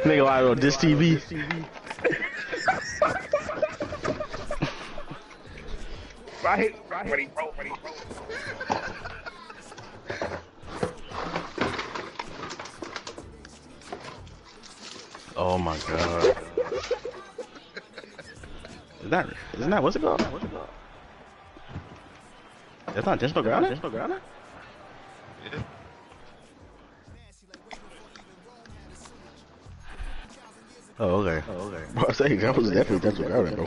Nigga, I on this TV. Right, ready, bro. Oh my god. Isn't that what's it called? That's not intentional grounding? Yeah. Oh, okay. Bro, I say that was definitely intentional grounding, bro.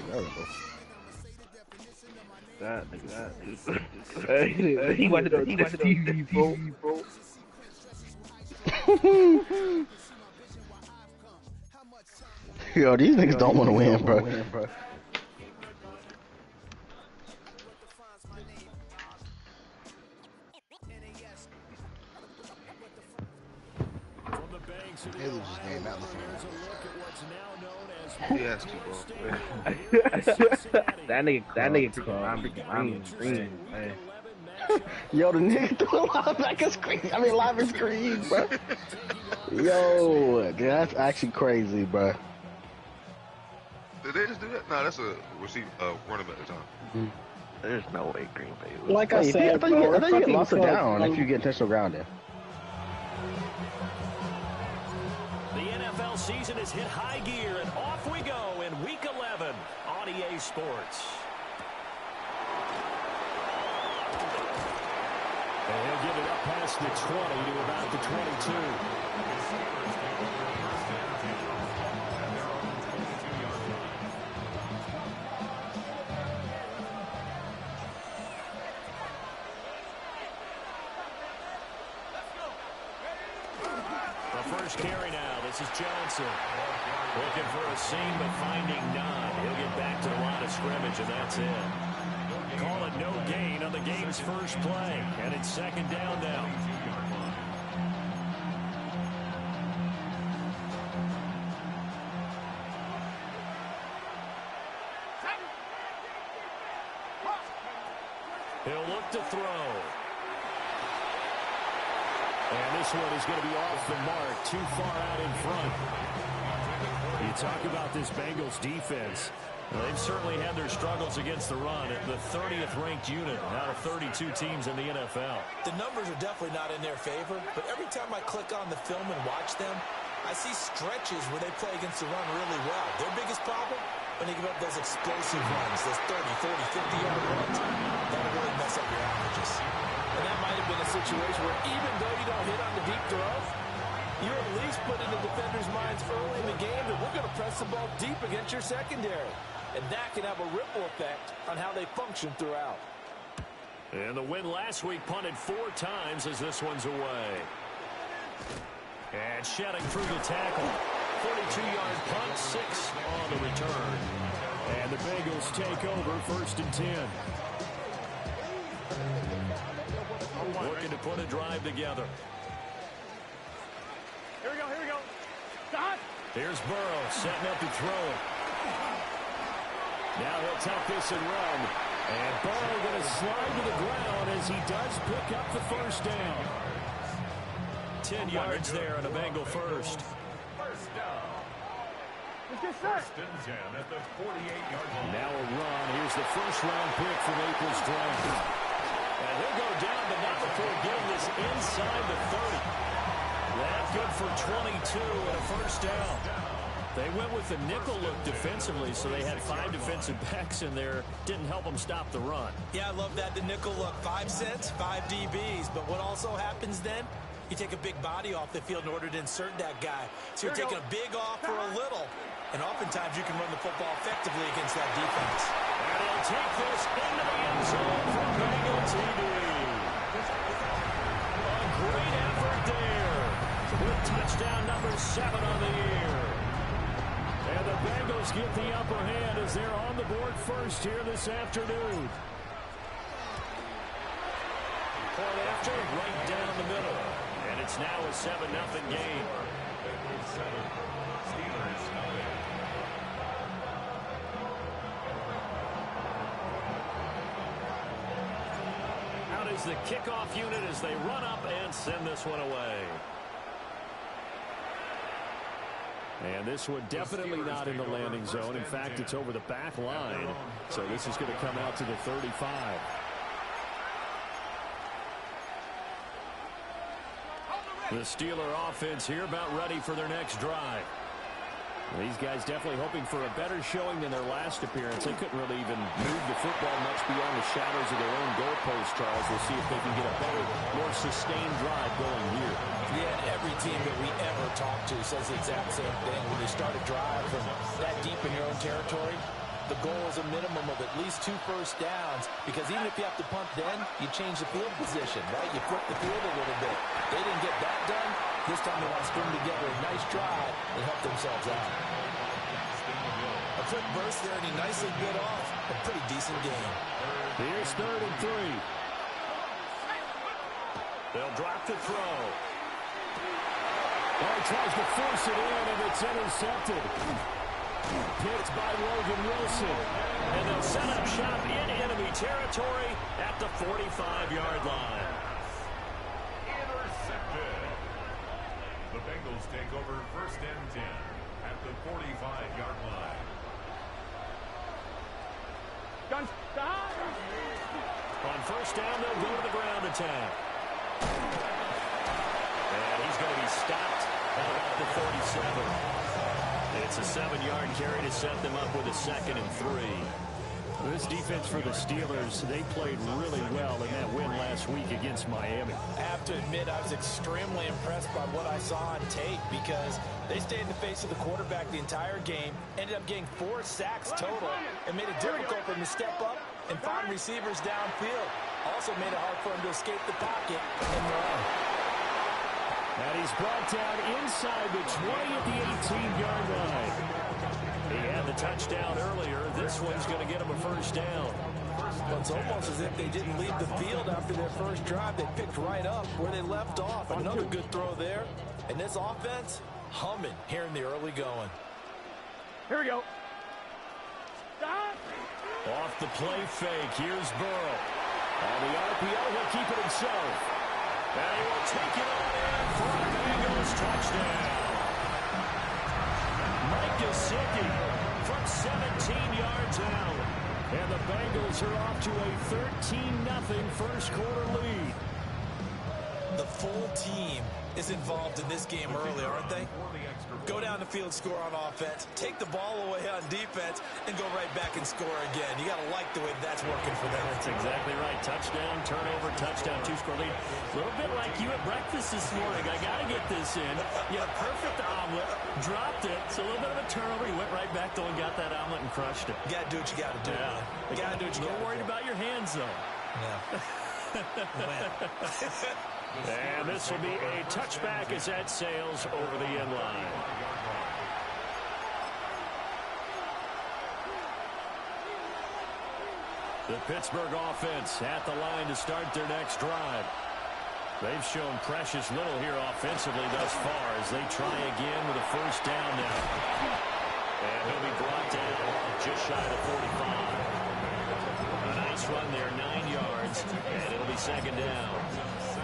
He wanted to TV, bro. Yo, these niggas don't want to win, bro. Haley just named out He has to, bro. That nigga green, man. Yo, the nigga threw a linebacker screen. I mean, linebacker screen, bro. Yo, that's actually crazy, bro. Did they just do that? No, that's a receive running back at the time. There's no way Green Bay was. Like I said, I thought you get lost it down if you get intentional grounding. The NFL season has hit high gear, and off we go in Week 11 on EA Sports. And he'll give it up past the 20 to about the 22. The first carry now. This is Johnson. Looking for a seam, but finding none. He'll get back to the line of scrimmage, and that's it. Call it no gain on the game's first play. And it's second down now. He'll look to throw. And this one is going to be off the mark, too far out in front. You talk about this Bengals defense. Well, they've certainly had their struggles against the run. The 30th ranked unit out of 32 teams in the NFL. The numbers are definitely not in their favor, but every time I click on the film and watch them, I see stretches where they play against the run really well. Their biggest problem, when they give up those explosive runs, those 30, 40, 50-yard runs, that'll really mess up your averages. And that might have been a situation where even though you don't hit on the deep throw, you're at least put in the defender's minds early in the game that we're going to press the ball deep against your secondary. And that can have a ripple effect on how they function throughout. And the win last week punted 4 times as this one's away. And shedding through the tackle. 42-yard punt, 6 on the return. And the Bengals take over 1st and 10. Looking to put a drive together. Here we go. Here's Burrow setting up to throw it. Now he'll tuck this and run. And Burrow going to slide to the ground as he does pick up the first down. 10 yards there on a Bengal first. First down. First and 10 at the 48-yard line. Now a run. Here's the first-round pick from April's draft. And he'll go down, but not before getting this inside the 30. That good for 22 and a first down. They went with the nickel look defensively, so they had 5 defensive backs in there. Didn't help them stop the run. Yeah, I love that, the nickel look. 5 cents, 5 DBs. But what also happens then, you take a big body off the field in order to insert that guy. So you're taking a big off for a little. And oftentimes you can run the football effectively against that defense. And he'll take this into the end zone for Bengal TD. A great effort there with touchdown number 7 on the year. And the Bengals get the upper hand as they're on the board first here this afternoon. Point after, right down the middle. And it's now a 7-0 game. Out is the kickoff unit as they run up and send this one away. And this one definitely not in the landing zone. In fact, it's over the back line. So this is going to come out to the 35. The Steeler offense here about ready for their next drive. These guys definitely hoping for a better showing than their last appearance. They couldn't really even move the football much beyond the shadows of their own goalpost, Charles. We'll see if they can get a better, more sustained drive going here. Yeah, every team that we ever talk to says the exact same thing. When you start a drive from that deep in your own territory, the goal is a minimum of at least 2 first downs, because even if you have to punt then, you change the field position, right? You flip the field a little bit. They didn't get that done. This time they want to string together a nice drive and help themselves out. A quick burst there, and he nicely bit off a pretty decent game. Here's 3rd and 3. They'll drop to throw. Oh, he tries to force it in, and it's intercepted. Picked by Logan Wilson. And they'll set up shop in enemy territory at the 45-yard line. Intercepted. The Bengals take over 1st and 10 at the 45-yard line. On 1st down, they'll go to the ground attack. And he's going to be stopped at about the 47. It's a 7-yard carry to set them up with a 2nd and 3. This defense for the Steelers, they played really well in that win last week against Miami. I have to admit, I was extremely impressed by what I saw on tape, because they stayed in the face of the quarterback the entire game, ended up getting 4 sacks total, and made it difficult for him to step up and find receivers downfield. Also made it hard for him to escape the pocket and run. And he's brought down inside the 20 at the 18-yard line. He had the touchdown earlier. This one's going to get him a 1st down. Well, it's almost as if they didn't leave the field after their first drive. They picked right up where they left off. Another good throw there. And this offense, humming here in the early going. Here we go. Off the play fake. Here's Burrow. On the RPO, he'll keep it himself. And he will take it on in for a Bengals touchdown. Mike Gesicki from 17 yards out. And the Bengals are off to a 13-0 first quarter lead. The full team is involved in this game early, aren't they? Go down the field, score on offense, take the ball away on defense, and go right back and score again. You got to like the way that's working for them. That's exactly right. Touchdown, turnover, touchdown, 2-score lead. A little bit like you at breakfast this morning. I got to get this in. You had a perfect omelet, dropped it. It's a little bit of a turnover. You went right back though and got that omelet and crushed it. You got to do what you got to do. Yeah. You got to do what you got to do. Not worried about your hands, though. And this will be a touchback as that sails over the end line. The Pittsburgh offense at the line to start their next drive. They've shown precious little here offensively thus far as they try again with a 1st down now. And he'll be brought down just shy of 45. A nice run there, 9 yards, and it'll be 2nd down.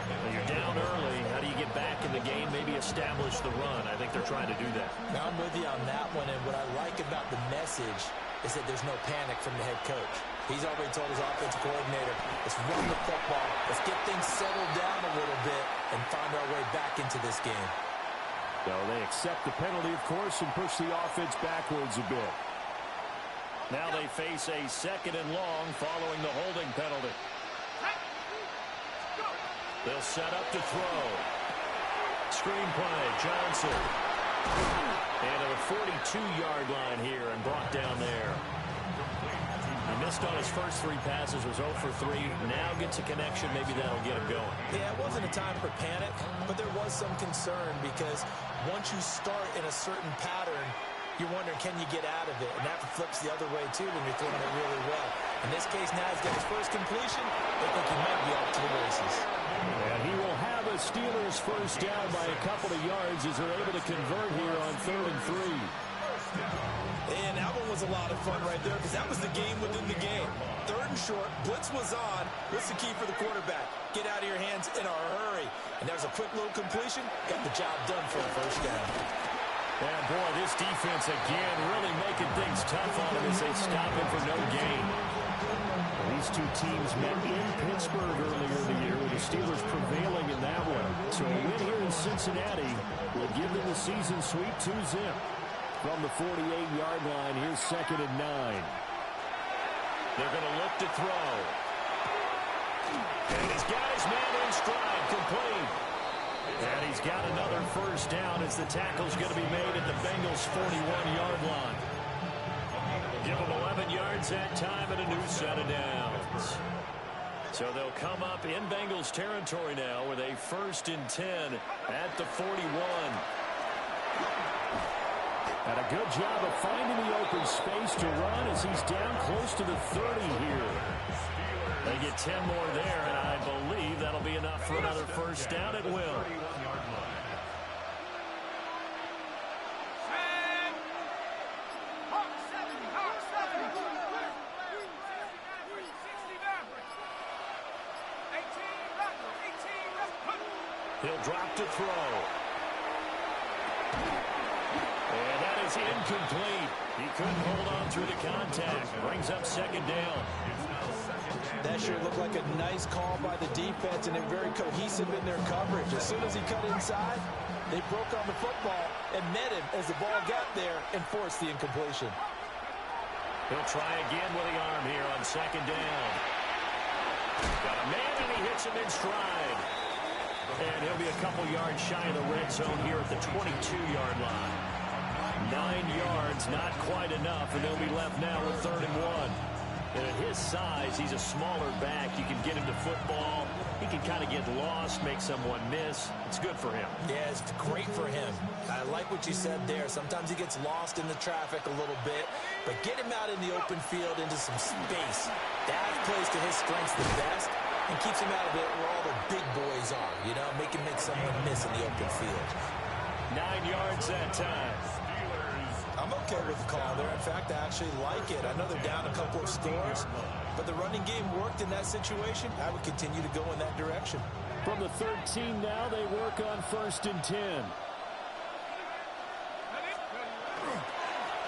When you're down early, how do you get back in the game, maybe establish the run? I think they're trying to do that. Now I'm with you on that one, and what I like about the message is that there's no panic from the head coach. He's already told his offensive coordinator, let's run the football, let's get things settled down a little bit and find our way back into this game. So they accept the penalty, of course, and push the offense backwards a bit. Now they face a 2nd and long following the holding penalty. They'll set up to throw. Screen play, Johnson. And at the 42-yard line here and brought down there. He missed on his first 3 passes, was 0 for 3. Now gets a connection. Maybe that'll get him going. Yeah, it wasn't a time for panic, but there was some concern because once you start in a certain pattern, you're wondering, can you get out of it? And that flips the other way, too, when you're throwing it really well. In this case, now he's got his first completion. They think he might be off to the races. And he will have a Steelers 1st down by a couple of yards as they're able to convert here on 3rd and 3. And that one was a lot of fun right there because that was the game within the game. 3rd and short, blitz was on. What's the key for the quarterback? Get out of your hands in a hurry. And there's a quick little completion. Got the job done for a first down. And boy, this defense again really making things tough on him as they stop him for no gain. These two teams met in Pittsburgh earlier in the year with the Steelers prevailing in that one. So a win here in Cincinnati will give them the season sweep 2-zip. From the 48-yard line, here's 2nd and 9. They're going to look to throw. And he's got his man in stride, complete. And he's got another first down as the tackle's going to be made at the Bengals' 41-yard line. Give them 11 yards that time and a new set of downs. So they'll come up in Bengals territory now with a 1st and 10 at the 41. And a good job of finding the open space to run as he's down close to the 30 here. They get 10 more there, and I believe that'll be enough for another first down at will. He'll drop to throw. And that is incomplete. He couldn't hold on through the contact. Brings up 2nd down. That sure looked like a nice call by the defense, and they're very cohesive in their coverage. As soon as he cut inside, they broke on the football and met him as the ball got there and forced the incompletion. He'll try again with the arm here on 2nd down. Got a man, and he hits him in stride. And he'll be a couple yards shy of the red zone here at the 22-yard line. 9 yards, not quite enough, and they'll be left now with 3rd and 1. And at his size, he's a smaller back. You can get him to football. He can kind of get lost, make someone miss. It's good for him. Yeah, it's great for him. I like what you said there. Sometimes he gets lost in the traffic a little bit, but get him out in the open field into some space. That plays to his strengths the best and keeps him out of it where all the big boys are, you know, make someone miss in the open field. 9 yards that time. I'm okay with the call there. In fact, I actually like it. I know they're down a couple of scores, but the running game worked in that situation. I would continue to go in that direction. From the 13 now, they work on 1st and 10.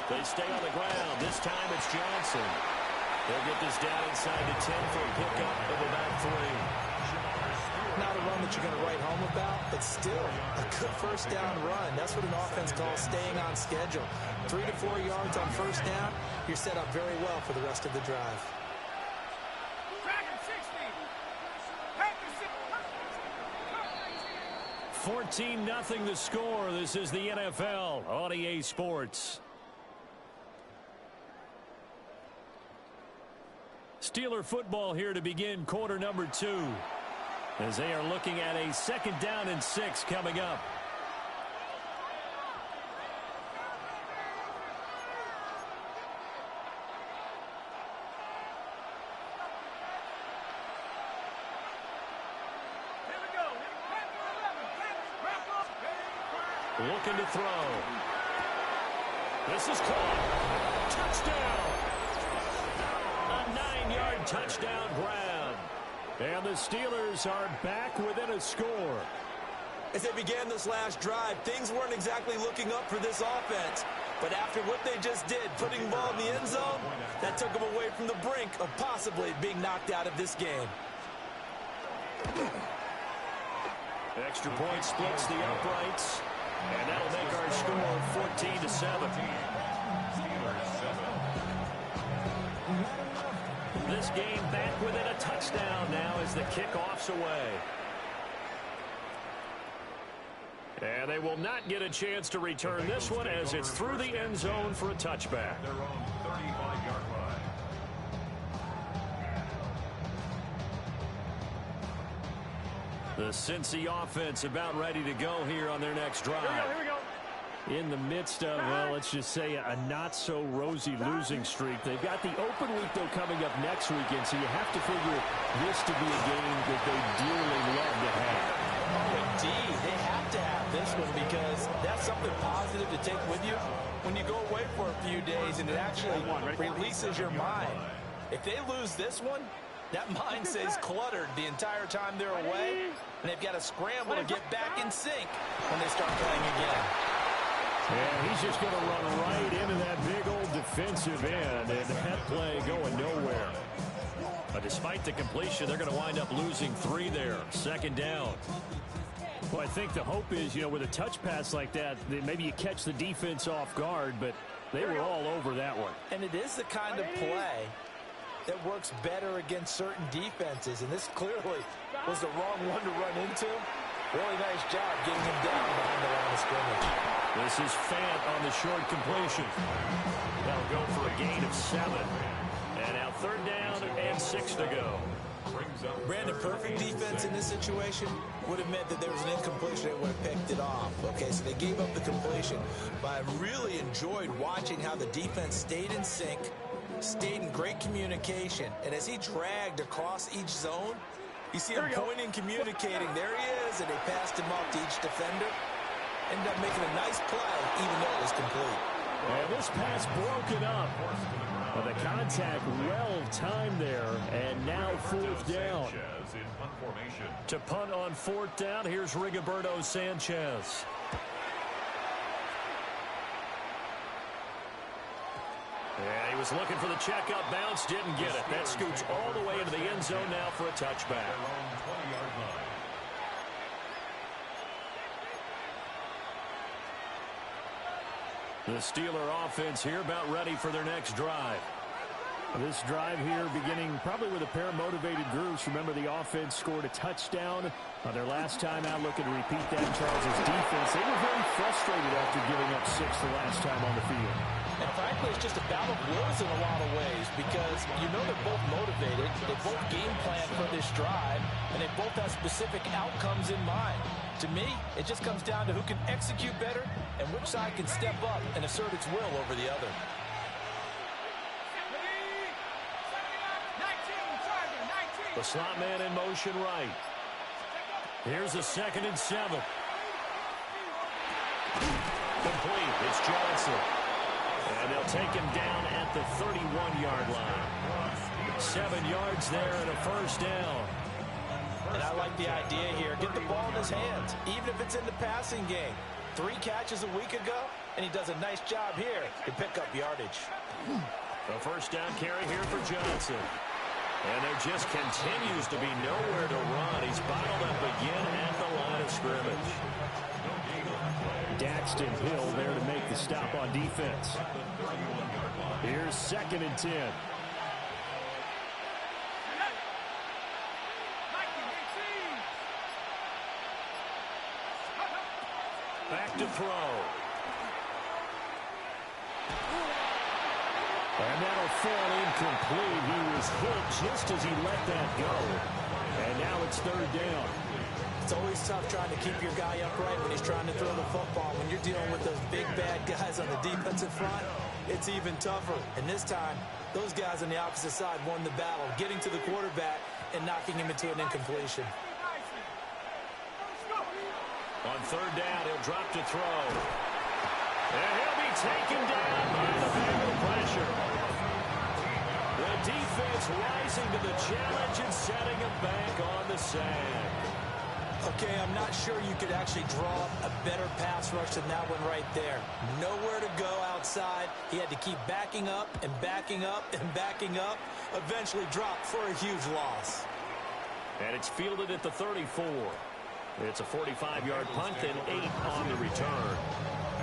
They stay on the ground. This time it's Johnson. They'll get this down inside the 10 for a pickup of about 3. Not a run that you're going to write home about, but still a good first down run. That's what an offense calls staying on schedule. 3 to 4 yards on first down, you're set up very well for the rest of the drive. 14-0 the score. This is the NFL on EA Sports. Steeler football here to begin quarter number 2. As they are looking at a 2nd down and 6 coming up. Looking to throw. This is caught. Touchdown. A 9-yard touchdown grab. And the Steelers are back within a score. As they began this last drive, things weren't exactly looking up for this offense. But after what they just did, putting the ball in the end zone, that took them away from the brink of possibly being knocked out of this game. Extra point splits the uprights. And that'll make our score 14-7. This game back within a touchdown now as the kickoff's away. And they will not get a chance to return this one as it's through the end zone for a touchback. Their own 35-yard line. The Cincy offense about ready to go here on their next drive. Here we go. In the midst of, well, let's just say a not-so-rosy losing streak. They've got the open week, though, coming up next weekend, so you have to figure this to be a game that they dearly love to have. Oh, indeed. They have to have this one because that's something something positive to take with you when you go away for a few days, and it actually releases your mind. If they lose this one, that mind stays cluttered the entire time they're away, and they've got to scramble to get back in sync when they start playing again. And he's just going to run right into that big old defensive end, and that play going nowhere. But despite the completion, they're going to wind up losing 3 there. Second down. Well, I think the hope is, with a touch pass like that maybe you catch the defense off guard, but they were all over that one. And it is the kind of play that works better against certain defenses, and this clearly was the wrong one to run into. Really nice job getting him down behind the line of scrimmage. This is Fant on the short completion. They'll go for a gain of 7. And now 3rd down and 6 to go. Brandon, perfect defense in this situation would have meant that there was an incompletion. They would have picked it off. Okay, so they gave up the completion. But I really enjoyed watching how the defense stayed in sync, stayed in great communication. And as he dragged across each zone, you see him pointing, communicating. There he is, and they passed him off to each defender. Ended up making a nice play, even though it was complete. And this pass broken up. Well, the contact well timed there, and now 4th down. To punt on 4th down, here's Rigoberto Sanchez. Yeah, he was looking for the checkup bounce, didn't get it. That scoots all the way into the end zone now for a touchback. The Steeler offense here about ready for their next drive. This drive here beginning probably with a pair of motivated groups. Remember, the offense scored a touchdown their last time out, looking to repeat that. Charles' defense, they were very frustrated after giving up 6 the last time on the field. And frankly, it's just a battle of wills in a lot of ways, because they're both motivated, they both game plan for this drive, and they both have specific outcomes in mind. To me, it just comes down to who can execute better and which side can step up and assert its will over the other. The slot man in motion right. Here's a 2nd and 7. Complete. It's Johnson. And they'll take him down at the 31-yard line. 7 yards there and a 1st down. And I like the idea here. Get the ball in his hands, even if it's in the passing game. 3 catches a week ago, and he does a nice job here to pick up yardage. The 1st down carry here for Johnson. And there just continues to be nowhere to run. He's bottled up again at the line of scrimmage. Daxton Hill there to make the stop on defense. Here's 2nd and 10. Back to throw. And that'll fall incomplete. He was hit just as he let that go. And now it's 3rd down. It's always tough trying to keep your guy upright when he's trying to throw the football. When you're dealing with those big, bad guys on the defensive front, it's even tougher. And this time, those guys on the opposite side won the battle, getting to the quarterback and knocking him into an incompletion. On 3rd down, he'll drop to throw. And he'll be taken down by the Bengal pressure. The defense rising to the challenge and setting him back on the sag. Okay, I'm not sure you could actually draw up a better pass rush than that one right there. Nowhere to go outside. He had to keep backing up and backing up and backing up. Eventually dropped for a huge loss. And it's fielded at the 34. It's a 45-yard punt and 8 on the return.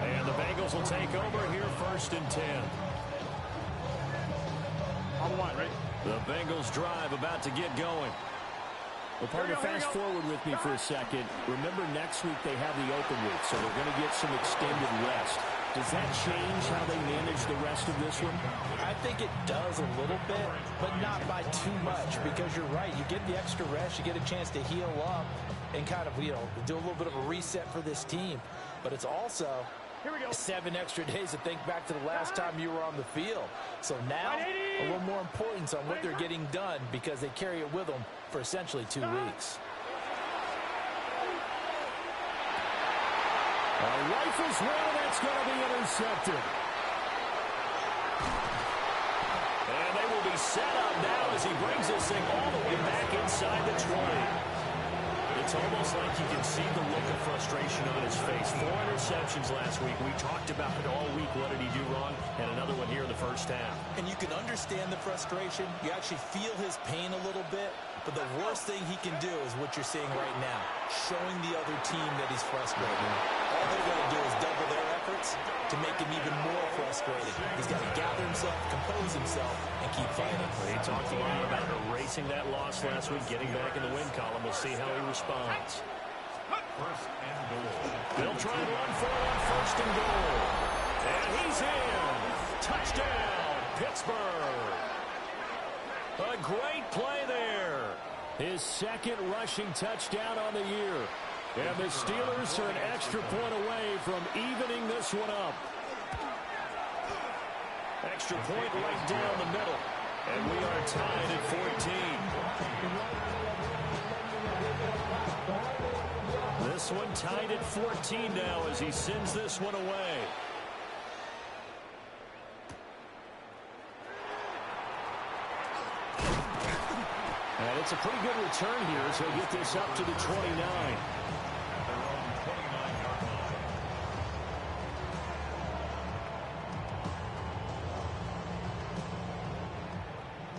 And the Bengals will take over here 1st and 10. On the line, right? The Bengals drive about to get going. Well, partner, fast forward with me for a second. Remember, next week they have the open week, so they're going to get some extended rest. Does that change how they manage the rest of this one? I think it does a little bit, but not by too much, because you're right. You get the extra rest, you get a chance to heal up and kind of, do a little bit of a reset for this team. But it's also 7 extra days to think back to the last time you were on the field. So now, a little more importance on what they're getting done, because they carry it with them for essentially 2 weeks. A Rifles one, and that's going to be intercepted. And they will be set up now as he brings this thing all the way back inside the 20. It's almost like you can see the look of frustration on his face. 4 interceptions last week. We talked about it all week. What did he do wrong? And another one here in the first half. And you can understand the frustration. You actually feel his pain a little bit. But the worst thing he can do is what you're seeing right now, showing the other team that he's frustrated. All they're going to do is double their efforts to make him even more frustrated. He's got to gather himself, compose himself, and keep fighting. He talked a lot about erasing that loss last week, getting back in the win column. We'll see how he responds. First and goal. They'll try and run for it on first and goal. And he's in. Touchdown, Pittsburgh. A great play there. His second rushing touchdown on the year. And the Steelers are an extra point away from evening this one up. Extra point right down the middle. And we are tied at 14. This one tied at 14 now as he sends this one away. And it's a pretty good return here, so he'll get this up to the 29.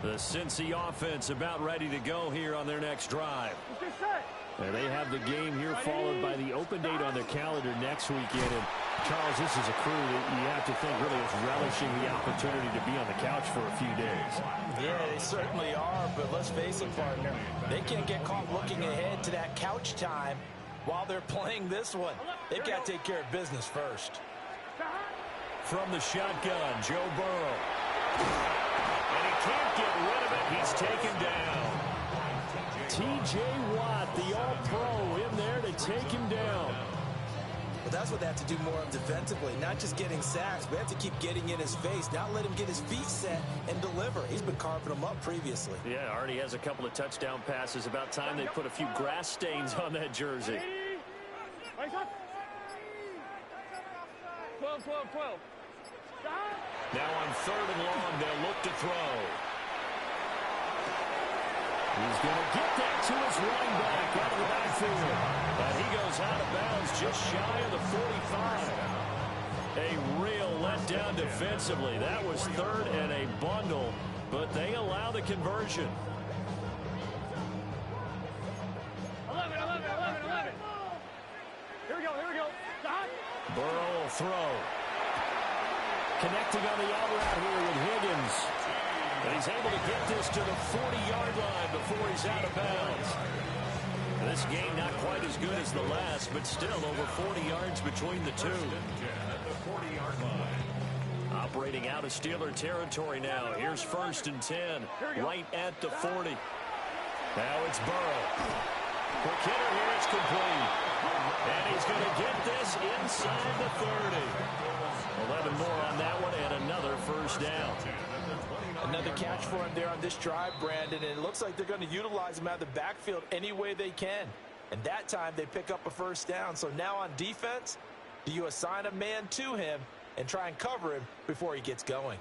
The Cincy offense about ready to go here on their next drive. And they have the game here followed by the open date on their calendar next weekend. And Charles, this is a crew that you have to think really is relishing the opportunity to be on the couch for a few days. Yeah, they certainly are, but let's face it, partner. They can't get caught looking ahead to that couch time while they're playing this one. They've got to take care of business first. From the shotgun, Joe Burrow. And he can't get rid of it. He's taken down. T.J. Watt, the all-pro, in there to take him down. Well, that's what they have to do more of defensively, not just getting sacks, but have to keep getting in his face, not let him get his feet set and deliver. He's been carving them up previously. Yeah, already has a couple of touchdown passes. About time they put a few grass stains on that jersey. 12. Now on 3rd and long, they'll look to throw. He's going to get that to his running back out of the backfield. But he goes out of bounds just shy of the 45. A real letdown defensively. That was 3rd and a bundle, but they allow the conversion. 11. Here we go. Burrow will throw. Connecting on the out route here with Higgins. And he's able to get this to the 40-yard line before he's out of bounds. This game not quite as good as the last, but still over 40 yards between the two. Operating out of Steeler territory now. Here's 1st and 10, right at the 40. Now it's Burrow. Quick hitter here, it's complete. And he's going to get this inside the 30. 11 more on that one, and another first down. Another catch for him there on this drive, Brandon, and it looks like they're going to utilize him out of the backfield any way they can. And that time they pick up a first down. So now on defense, do you assign a man to him and try and cover him before he gets going?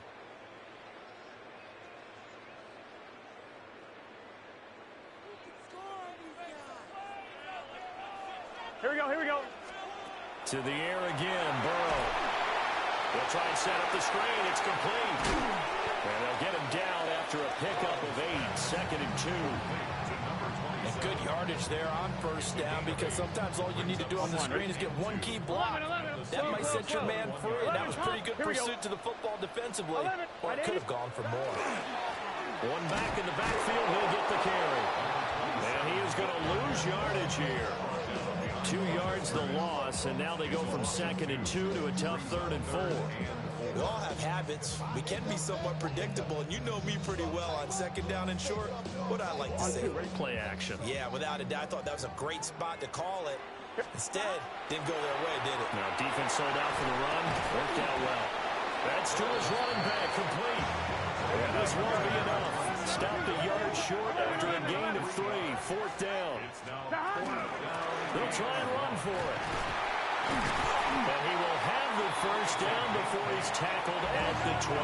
Here we go. To the air again, Burrow. They'll try and set up the screen. It's complete. And they'll get him down after a pickup of 8, 2nd and 2. And good yardage there on first down, because sometimes all you need to do on the screen is get one key block. That might set your man free, and that was pretty good pursuit to the football defensively. Or it could have gone for more. One back in the backfield, he'll get the carry. And he is going to lose yardage here. 2 yards the loss, and now they go from 2nd and 2 to a tough 3rd and 4. We all have habits. We can be somewhat predictable, and you know me pretty well on 2nd down and short. What I like to say. Play action. Yeah, without a doubt. I thought that was a great spot to call it. Instead, didn't go their way, did it? Now defense sold out for the run. Worked out well. That's to his running back, complete. And this won't be enough. Stopped a yard short after a gain of 3. 4th down. They'll try and run for it. And he will have the first down before he's tackled at the 12.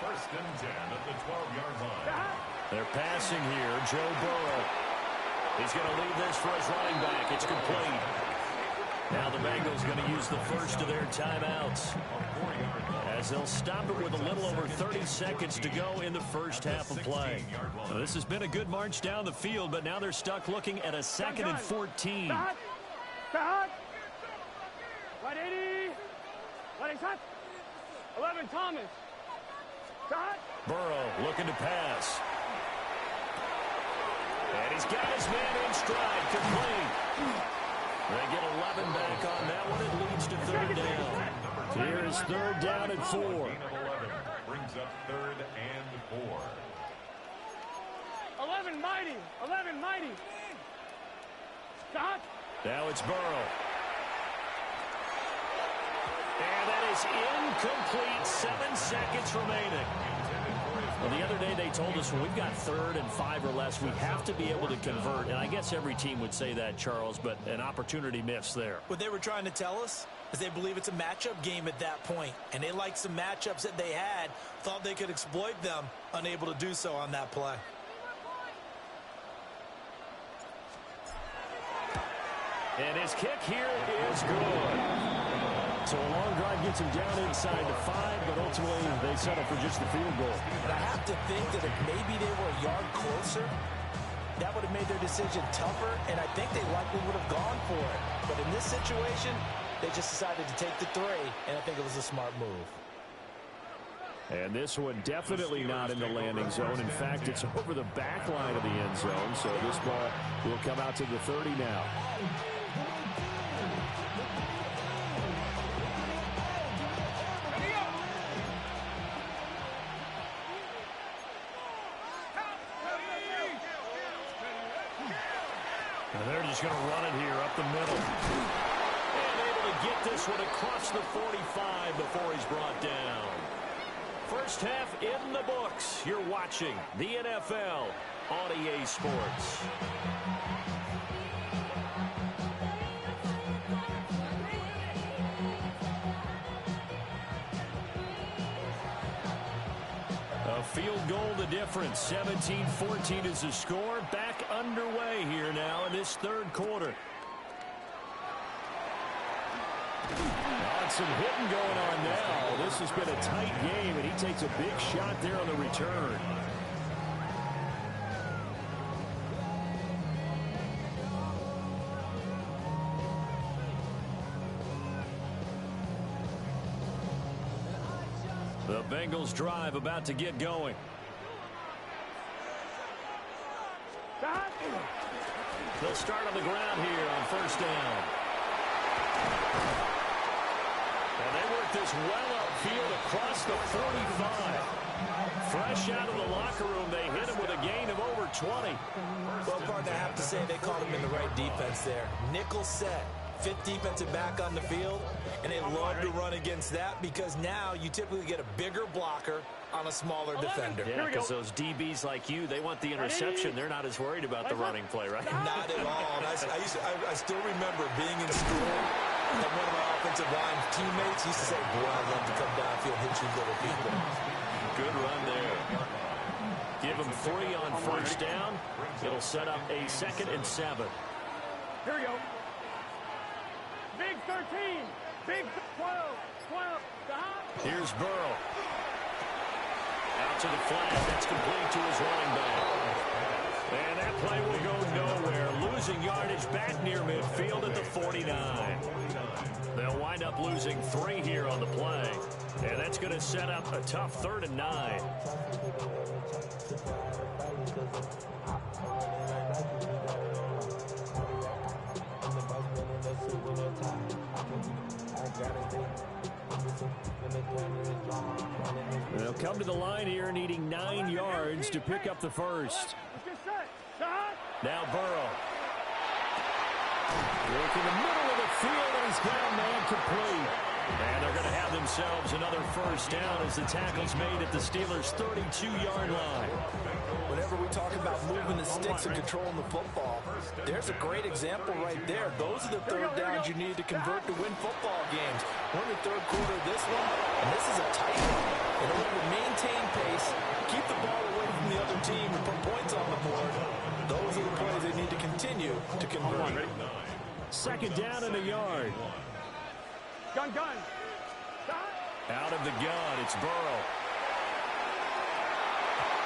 First and 10 at the 12-yard line. They're passing here. Joe Burrow. He's going to leave this for his running back. It's complete. Now the Bengals going to use the first of their timeouts, as they'll stop it with a little over 30 seconds to go in the first half of play. Now, this has been a good march down the field, but now they're stuck looking at a 2nd and 14. 11 Thomas. Burrow looking to pass. And he's got his man in stride, complete. They get 11 back on that one. It leads to 3rd down. Here is 3rd down and 4. Brings up 3rd and 4. 11 mighty. 11 mighty. Stop. Now it's Burrow. And that is incomplete. 7 seconds remaining. Well, the other day they told us when we've got 3rd and 5 or less, we have to be able to convert. And I guess every team would say that, Charles, but an opportunity missed there. What they were trying to tell us is they believe it's a matchup game at that point. And they liked some matchups that they had, thought they could exploit them, unable to do so on that play. And his kick here is good. So a long drive gets him down inside the 5, but ultimately they settle for just the field goal. But I have to think that if maybe they were a yard closer, that would have made their decision tougher, and I think they likely would have gone for it. But in this situation, they just decided to take the 3, and I think it was a smart move. And this one definitely not in the landing zone. In fact, it's over the back line of the end zone, so this ball will come out to the 30 now. And they're just going to run it here up the middle. And able to get this one across the 45 before he's brought down. First half in the books. You're watching the NFL on EA Sports. A field goal the difference. 17-14 is the score. Back underway here now in this 3rd quarter. Some hitting going on now. This has been a tight game, and he takes a big shot there on the return. The Bengals drive about to get going. They'll start on the ground here on 1st down. And they work this well upfield across the 45. Fresh out of the locker room, they hit him with a gain of over 20. Well, partner, I have to say they called him in the right defense there. Nickel set. 5th defensive back on the field, and they love to run against that because now you typically get a bigger blocker on a smaller defender. Yeah, because those DBs like you, they want the interception. They're not as worried about the running play, right? Not at all. And I still remember being in school, and one of my offensive line teammates used to say, boy, I'd love to come downfield and hit you little people. Good run there. Give them 3 on 1st down. It'll set up a 2nd and 7. Here we go. Big 13. Big 12. 12. Here's Burrow. Out to the flat. That's complete to his running back. And that play will go nowhere. Losing yardage back near midfield at the 49. They'll wind up losing 3 here on the play. And that's going to set up a tough 3rd and 9. They'll come to the line here needing 9 yards to pick up the first. Now Burrow. Work in the middle of the field, and he's down man complete. And they're going to have themselves another first down as the tackle's made at the Steelers' 32-yard line. Whenever we talk about moving the sticks and controlling the football, there's a great example right there. Those are the third downs you need to convert to win football games. We're in the third quarter of this one, and this is a tight one. In order to maintain pace, keep the ball away from the other team, and put points on the board, those are the plays they need to continue to convert. Second down and a yard. Gun. Out of the gun, it's Burrow.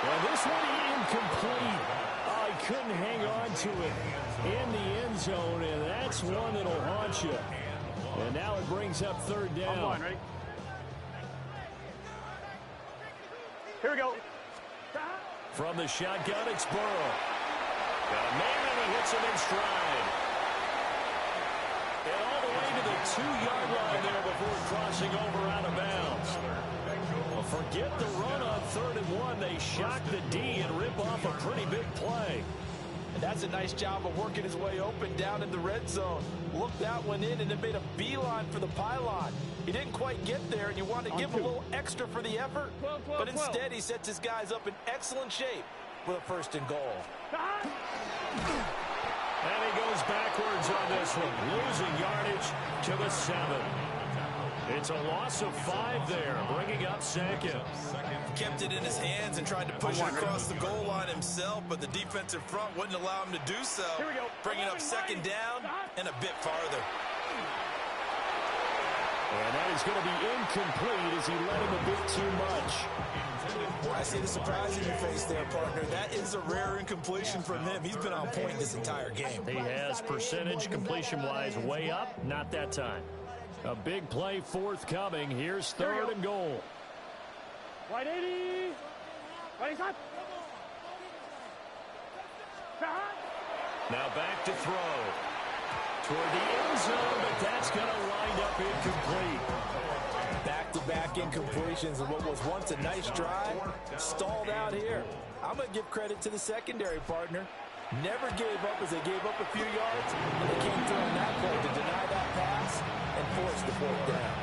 Well, this one incomplete. Oh, he couldn't hang on to it in the end zone, and that's one that'll haunt you. And now it brings up third down. On one, ready? Here we go. From the shotgun, it's Burrow. Got a man and he hits him in stride. And all the way to the 2-yard line there before crossing over out of bounds. Well, forget the run on 3rd and 1. They shock the D and rip off a pretty big play. And that's a nice job of working his way open down in the red zone. Looked that one in and then made a beeline for the pylon. He didn't quite get there, and you want to give him a little extra for the effort. But instead, he sets his guys up in excellent shape with a 1st and goal. And he goes backwards on this one, losing yardage to the 7. It's a loss of 5 there, bringing up 2nd. Kept it in his hands and tried to push it across the goal line himself, but the defensive front wouldn't allow him to do so. Bringing up 2nd down and a bit farther. And that is going to be incomplete as he led him a bit too much. I see the surprise in your face there, partner. That is a rare incompletion from him. He's been on point this entire game. He has percentage completion-wise way up. Not that time. A big play forthcoming. Here's 3rd and goal. Right 80. Right side. Now back to throw. Toward the end zone, but that's going to wind up incomplete. Back-to-back incompletions of what was once a nice drive, stalled out here. I'm going to give credit to the secondary, partner. Never gave up as they gave up a few yards, and they came through on that play to deny that pass and force the 4th down.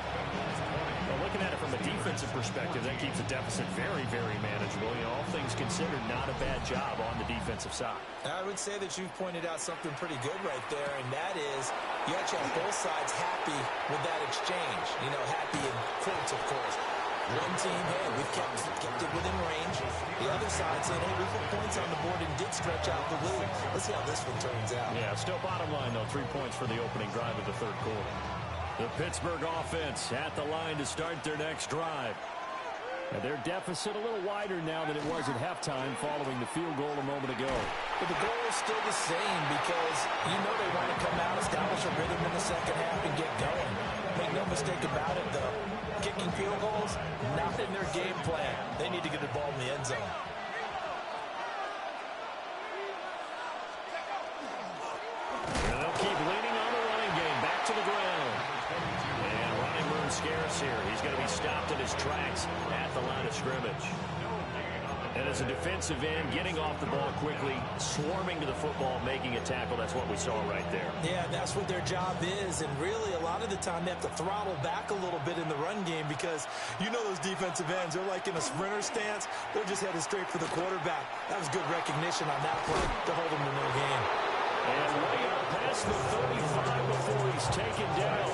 Well, looking at it from a defensive perspective, that keeps the deficit very, very manageable. You know, all things considered, not a bad job on the defensive side. I would say that you've pointed out something pretty good right there, and that is you actually have both sides happy with that exchange. You know, happy in quotes, of course. One team, hey, we've kept it within range. The other side saying, hey, we put points on the board and did stretch out the lead. Let's see how this one turns out. Yeah, still bottom line, though, 3 points for the opening drive of the 3rd quarter. The Pittsburgh offense at the line to start their next drive. And their deficit a little wider now than it was at halftime following the field goal a moment ago. But the goal is still the same because you know they want to come out, establish a rhythm in the 2nd half, and get going. Make no mistake about it, though. Kicking field goals, not in their game plan. They need to get the ball in the end zone. And they'll keep leaning on the running game. Back to the ground. And running room scarce here. He's going to be stopped in his tracks at the line of scrimmage. And as a defensive end, getting off the ball quickly, swarming to the football, making a tackle, that's what we saw right there. Yeah, that's what their job is. And really, a lot of the time, they have to throttle back a little bit in the run game because you know those defensive ends, they're like in a sprinter stance. They're just headed straight for the quarterback. That was good recognition on that play to hold them to no gain. And way out past the 35 before he's taken down.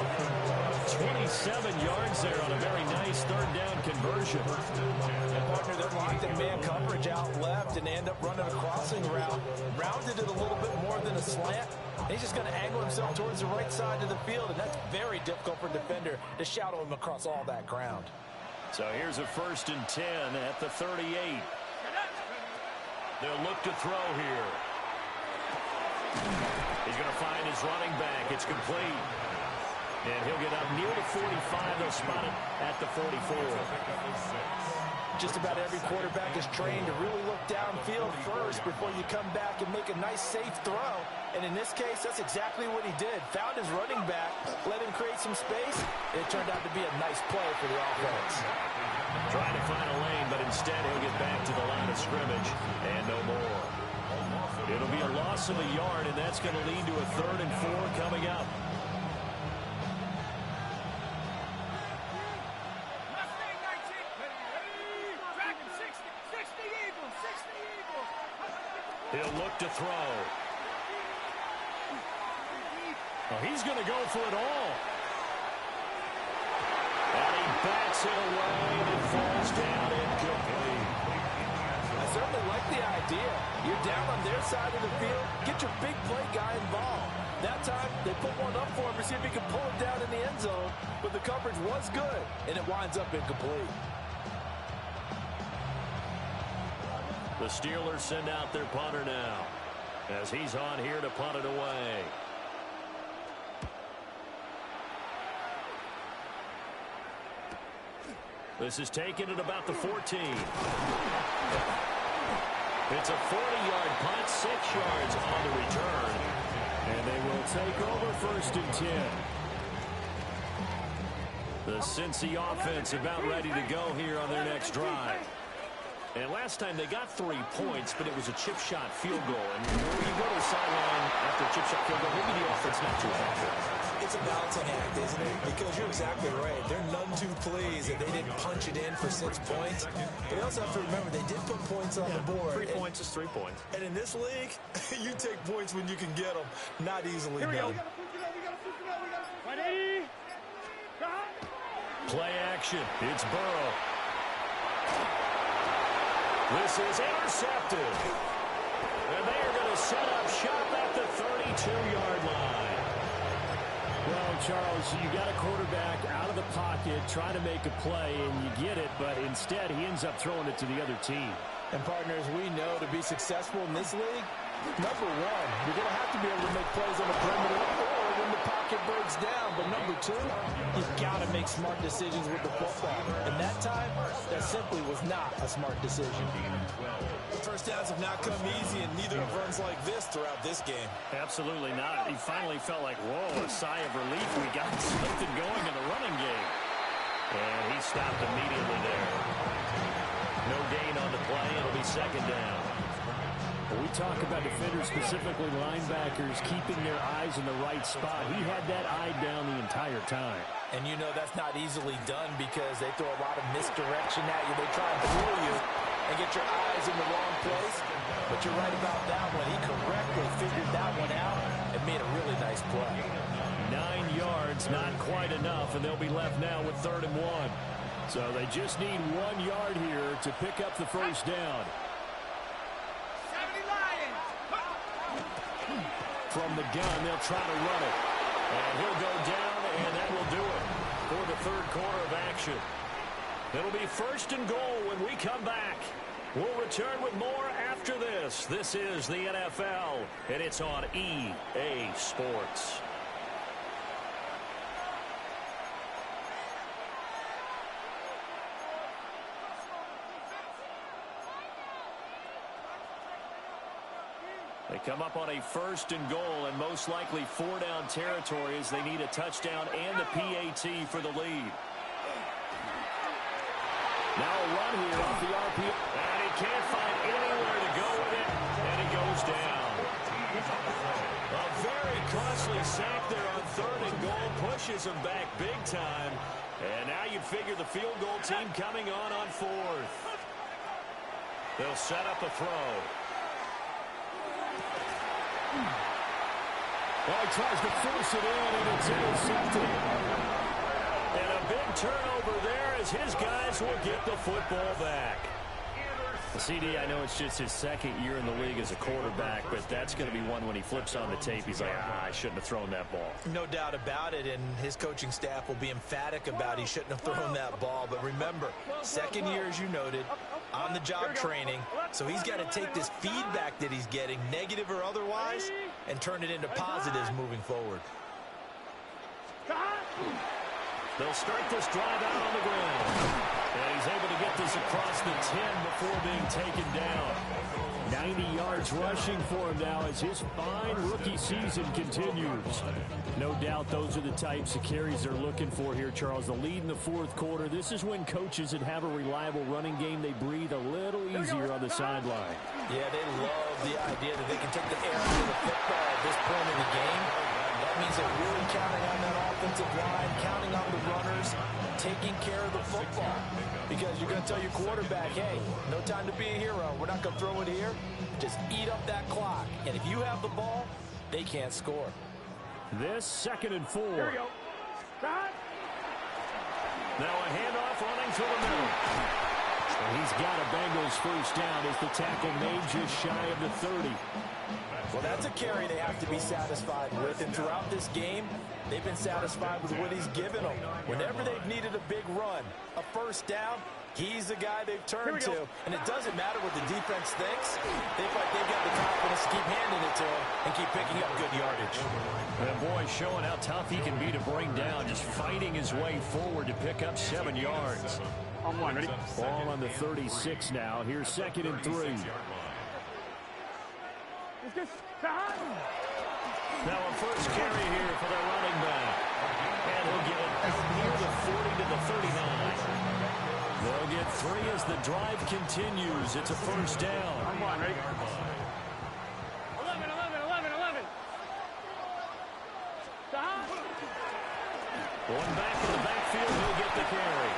27 yards there on a very nice 3rd down conversion. And partner, they're locked in man coverage out left and they end up running a crossing route. Rounded it a little bit more than a slant. He's just going to angle himself towards the right side of the field, and that's very difficult for a defender to shadow him across all that ground. So here's a 1st and 10 at the 38. They'll look to throw here. He's going to find his running back. It's complete. And he'll get up near the 45. They'll spot it at the 44. Just about every quarterback is trained to really look downfield first before you come back and make a nice, safe throw. And in this case, that's exactly what he did. Found his running back, let him create some space, and it turned out to be a nice play for the offense. Trying to find a lane, but instead he'll get back to the line of scrimmage and no more. It'll be a loss of a yard, and that's going to lead to a 3rd and 4 coming up. He'll look to throw. Well, he's going to go for it all. And he bats it away and it falls down incomplete. I certainly like the idea. You're down on their side of the field. Get your big play guy involved. That time, they put one up for him to see if he can pull it down in the end zone. But the coverage was good, and it winds up incomplete. The Steelers send out their punter now, as he's on here to punt it away. This is taken at about the 14. It's a 40-yard punt, 6 yards on the return. And they will take over 1st and 10. The Cincy offense about ready to go here on their next drive. And last time they got 3 points, but it was a chip shot field goal. And when you go to the sideline after a chip shot field goal, maybe the offense not too effective. It's a balancing act, isn't it? Because you're exactly right. They're none too pleased that they didn't punch it in for 6 points. But you also have to remember they did put points on the board. 3 points is 3 points. And in this league, you take points when you can get them, not easily done. Play action. It's Burrow. This is intercepted. And they are going to set up shop at the 32-yard line. Well, Charles, you got a quarterback out of the pocket trying to make a play, and you get it, but instead he ends up throwing it to the other team. And partners, we know to be successful in this league, number one, you're going to have to be able to make plays on the perimeter or when the pocket breaks down. But number two, you've got to make smart decisions with the football. And that time, that simply was not a smart decision. First downs have not come easy, and neither have runs like this throughout this game. Absolutely not. He finally felt like, whoa, a sigh of relief. We got something going in the running game. And he stopped immediately there. No gain on the play. It'll be 2nd down. When we talk about defenders, specifically linebackers, keeping their eyes in the right spot. He had that eye down the entire time. And you know that's not easily done because they throw a lot of misdirection at you. They try and fool you and get your eyes in the wrong place. But you're right about that one. He correctly figured that one out and made a really nice play. 9 yards, not quite enough, and they'll be left now with 3rd and 1. So they just need 1 yard here to pick up the 1st down. From the gun, they'll try to run it. And he'll go down, and that will do it for the 3rd quarter of action. It'll be 1st and goal when we come back. We'll return with more after this. This is the NFL, and it's on EA Sports. They come up on a 1st and goal and most likely 4-down territory as they need a touchdown and a PAT for the lead. Now a run here off the RPO. And he can't find anywhere to go with it, and he goes down. A very costly sack there on 3rd and goal pushes him back big time. And now you figure the field goal team coming on 4th. They'll set up a throw. Well, he tries to force it in, and it's intercepted. And a big turnover there as his guys will get the football back. CD, I know it's just his 2nd year in the league as a quarterback, but that's going to be one when he flips on the tape. He's like, I shouldn't have thrown that ball. No doubt about it, and his coaching staff will be emphatic about he shouldn't have thrown that ball. But remember, 2nd year, as you noted, on-the-job training, so he's got to take this feedback that he's getting, negative or otherwise, and turn it into positives moving forward. They'll start this drive out on the ground. And he's able to get this across the 10 before being taken down. 90 yards rushing for him now as his fine rookie season continues. No doubt those are the types of carries they're looking for here, Charles. The lead in the 4th quarter. This is when coaches that have a reliable running game, they breathe a little easier on the sideline. Yeah, they love the idea that they can take the air out of the football at this point in the game. That means they're really counting on that offense offensive line, counting on the runners, taking care of the football. Because you're going to tell your quarterback, hey, no time to be a hero. We're not going to throw it here. Just eat up that clock. And if you have the ball, they can't score. This 2nd and 4. Here we go. Shot. Now a handoff running through the middle. And he's got a Bengals first down as the tackle made just shy of the 30. Well, that's a carry they have to be satisfied with. And throughout this game, they've been satisfied with what he's given them. Whenever they've needed a big run, a first down, he's the guy they've turned to. And it doesn't matter what the defense thinks. They feel like they've got the confidence to keep handing it to him and keep picking up good yardage. That boy showing how tough he can be to bring down, just fighting his way forward to pick up 7 yards. On one, ready? Ball on the 36 now. Here's 2nd and 3. Let's get shot. Now a first carry here for the running back. And he'll get it out near the 40 to the 39. They'll get 3 as the drive continues. It's a first down. On one, ready? 11, 11, 11, 11. Shot. One back in the backfield, he'll get the carry.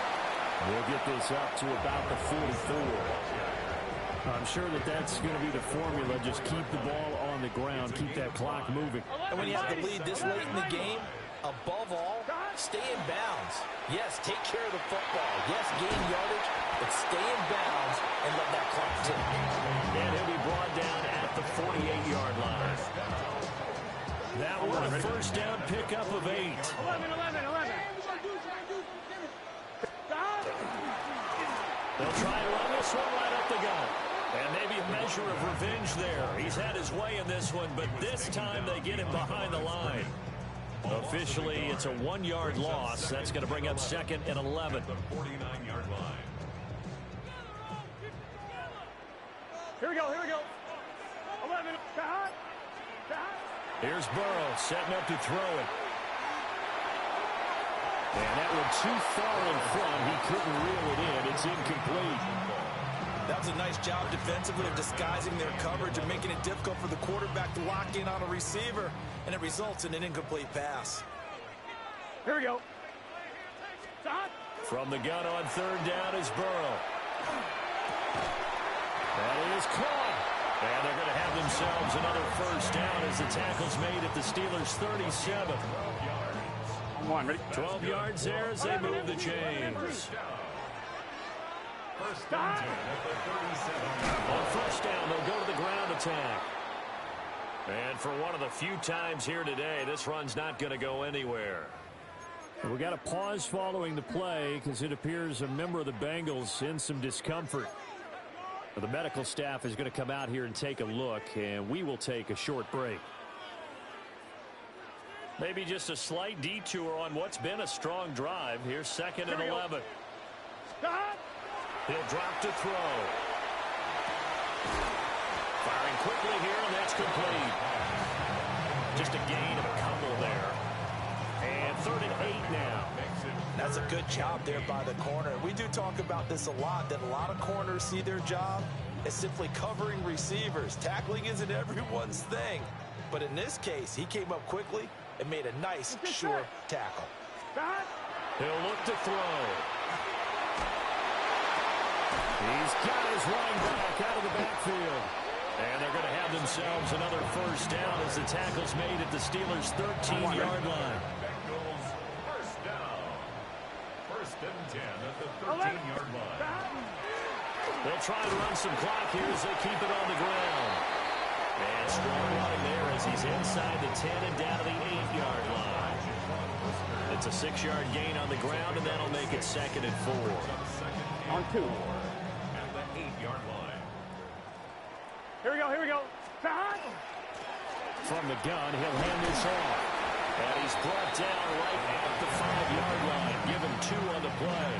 We'll get this up to about the 44. I'm sure that's going to be the formula. Just keep the ball on the ground. Keep that clock moving. And when you have the lead this late in the game, above all, stay in bounds. Yes, take care of the football. Yes, gain yardage, but stay in bounds and let that clock tick. And he'll be brought down at the 48-yard line. That one a first down pickup of 8. 11, 11, 11. They'll try and run this one right up the gut. And maybe a measure of revenge there. He's had his way in this one, but this time they get him behind the line. Officially, it's a 1-yard loss. That's going to bring up 2nd and 11. The 49-yard line. Here we go, here we go. 11, shot. Shot. Here's Burrow setting up to throw it. And that one too far in front. He couldn't reel it in. It's incomplete. That was a nice job defensively of disguising their coverage and making it difficult for the quarterback to lock in on a receiver, and it results in an incomplete pass. Here we go. Shot. From the gun on 3rd down is Burrow. That is caught. And they're going to have themselves another first down as the tackle's made at the Steelers' 37. On one, ready? 12 yards there as they move the chains. First down at the 37. On first down, they'll go to the ground attack. And for one of the few times here today, this run's not going to go anywhere. We got a pause following the play because it appears a member of the Bengals in some discomfort. The medical staff is going to come out here and take a look, and we will take a short break. Maybe just a slight detour on what's been a strong drive. Here's 2nd and 11. Shot. He'll drop to throw. Firing quickly here, and that's complete. Just a gain of a couple there. And 3rd and 8 now. That's a good job there by the corner. We do talk about this a lot, that a lot of corners see their job as simply covering receivers. Tackling isn't everyone's thing. But in this case, he came up quickly and made a nice, short tackle. Shot. He'll look to throw. He's got his running back out of the backfield. And they're going to have themselves another first down as the tackle's made at the Steelers' 13-yard line. Bengals first down. 1st and 10 at the 13-yard line. They'll try to run some clock here as they keep it on the ground. And strong running there as he's inside the 10 and down to the 8-yard line. It's a 6-yard gain on the ground, and that'll make it 2nd and 4. On 2. At the 8-yard line. Here we go, here we go. Shot. From the gun, he'll hand this off. And he's brought down right at the 5-yard line. Give him 2 on the play.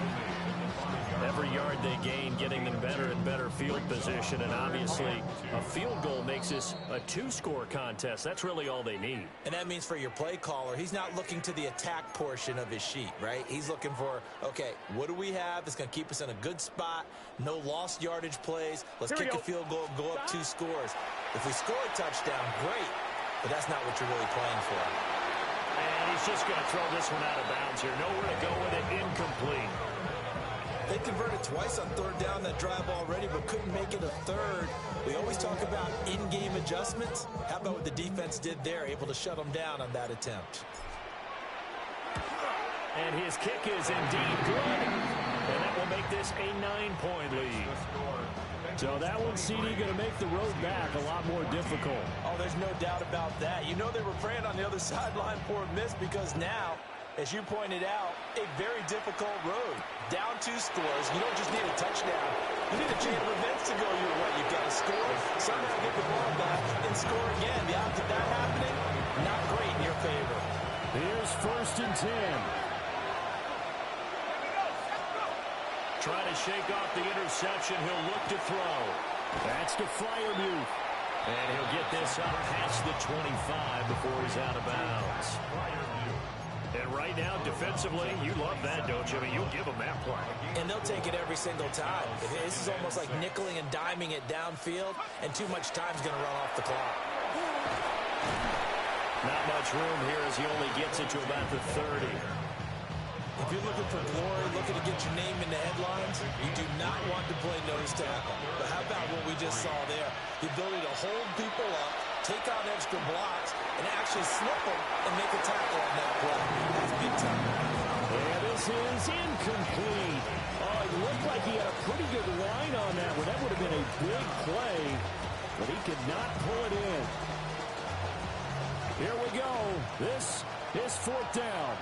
Every yard they gain, getting them better and better field position. And obviously, a field goal makes this a 2-score contest. That's really all they need. And that means for your play caller, he's not looking to the attack portion of his sheet, right? He's looking for, okay, what do we have that's going to keep us in a good spot? No lost yardage plays. Let's kick a field goal, go up 2 scores. If we score a touchdown, great. But that's not what you're really playing for. And he's just going to throw this one out of bounds here. Nowhere to go with it. Incomplete. They converted twice on third down that drive already, but couldn't make it a third. We always talk about in-game adjustments. How about what the defense did there, able to shut them down on that attempt? And his kick is indeed good. And that will make this a 9-point lead. So that one, CD, going to make the road back a lot more difficult. Oh, there's no doubt about that. You know they were praying on the other sideline for a miss because now, as you pointed out, a very difficult road. Down 2 scores. You don't just need a touchdown. You need a chain of events to go your way. You've got to score, somehow get the ball back, and score again. The odds of that happening, not great in your favor. Here's 1st and 10. Trying to shake off the interception. He'll look to throw. That's to Freiermuth. And he'll get this up past the 25 before he's out of bounds. And right now, defensively, you love that, don't you? I mean, you'll give them that play. And they'll take it every single time. This is almost like nickeling and diming it downfield, and too much time's going to run off the clock. Not much room here as he only gets it to about the 30. If you're looking for glory, looking to get your name in the headlines, you do not want to play nose tackle. But how about what we just saw there? The ability to hold people up, take on extra blocks, and actually slip them and make a tackle on that play. That's big time. And this is incomplete. Oh, it looked like he had a pretty good line on that one. That would have been a big play, but he could not pull it in. Here we go. This is 4th down.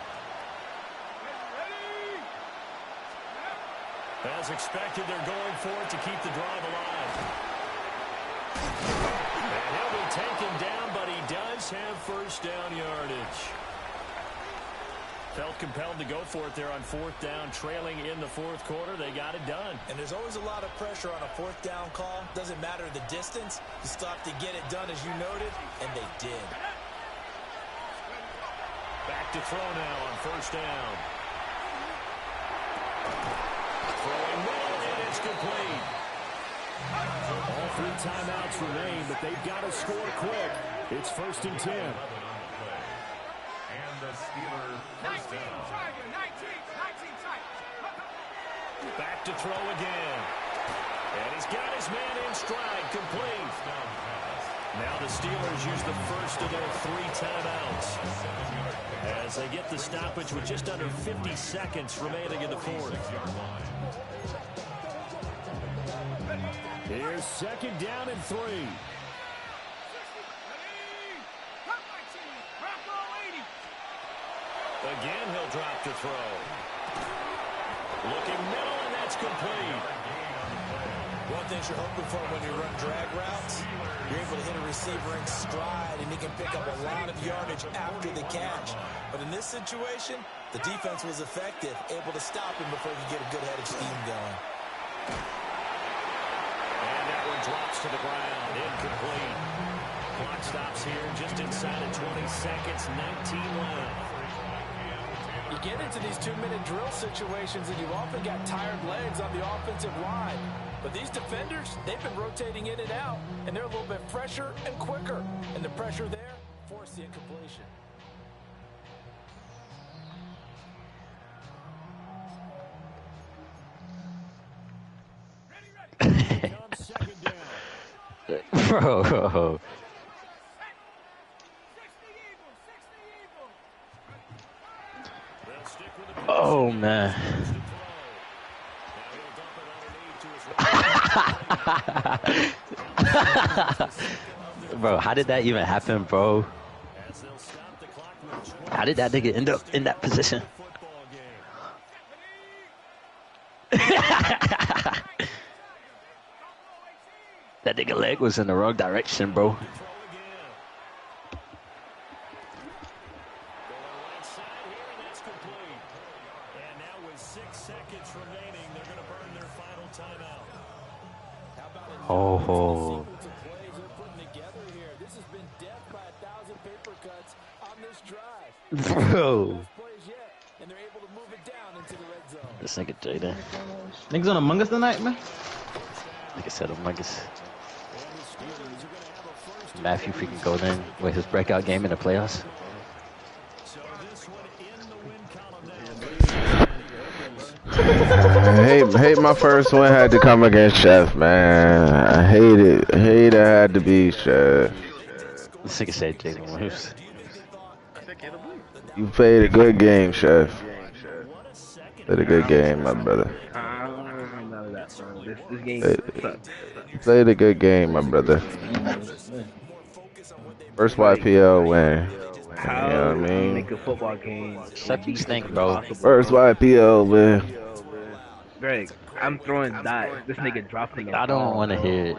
As expected, they're going for it to keep the drive alive. And he'll be taken down, but he does have 1st down yardage. Felt compelled to go for it there on 4th down, trailing in the 4th quarter. They got it done. And there's always a lot of pressure on a 4th down call. Doesn't matter the distance. You still have to get it done, as you noted, and they did. Back to throw now on 1st down. Throwing middle, and it's complete. All 3 timeouts remain, but they've got to score quick. It's 1st and 10. And the Steelers first down. Back to throw again. And he's got his man in stride, complete. Now the Steelers use the first of their 3 timeouts as they get the stoppage with just under 50 seconds remaining in the 4th. Here's 2nd down and 3. Again, he'll drop to throw. Looking middle, and that's complete. One thing you're hoping for when you run drag routes, you're able to hit a receiver in stride, and he can pick up a lot of yardage after the catch. But in this situation, the defense was effective, able to stop him before he could get a good head of steam going. And that one drops to the ground, incomplete. Clock stops here just inside of 20 seconds, 19 left. You get into these 2-minute drill situations, and you've often got tired legs on the offensive line. But these defenders, they've been rotating in and out, and they're a little bit fresher and quicker. And the pressure there forced the incompletion. Bro. Oh, man. Bro, how did that even happen, bro? How did that nigga end up in that position? That nigga leg was in the wrong direction, bro. Oh. Bro. This nigga Jada. Niggas on Among Us tonight, man? Like I said, Among Us. Matthew freaking Golden with his breakout game in the playoffs. So this Hate my first one had to come against Chef, man. I hate it. Hate it had to be Chef. This nigga said Jalen Williams. You played a good game, Chef. Played a good game, my brother. None of that, bro. This game sucks. You played a good game, my brother. First YPL win. You know what I mean? Make a football game. Shut you stink, bro. First YPL win. Greg, I'm throwing dots. This nigga dropping it. I don't want to hear it.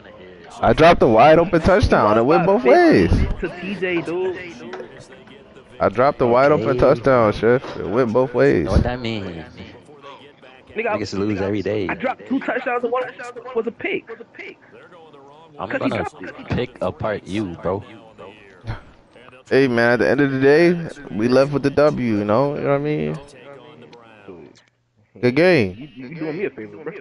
I dropped a wide open touchdown. It went both ways. To TJ, dude. I dropped a wide open touchdown, Chef. It went both ways. You know what that means? Niggas lose every day. I dropped 2 touchdowns and 1 was a pick. I'm gonna pick apart you, bro. Hey, man, at the end of the day, we left with the W, you know? You know what I mean? Good game. You doing me a favor, bro.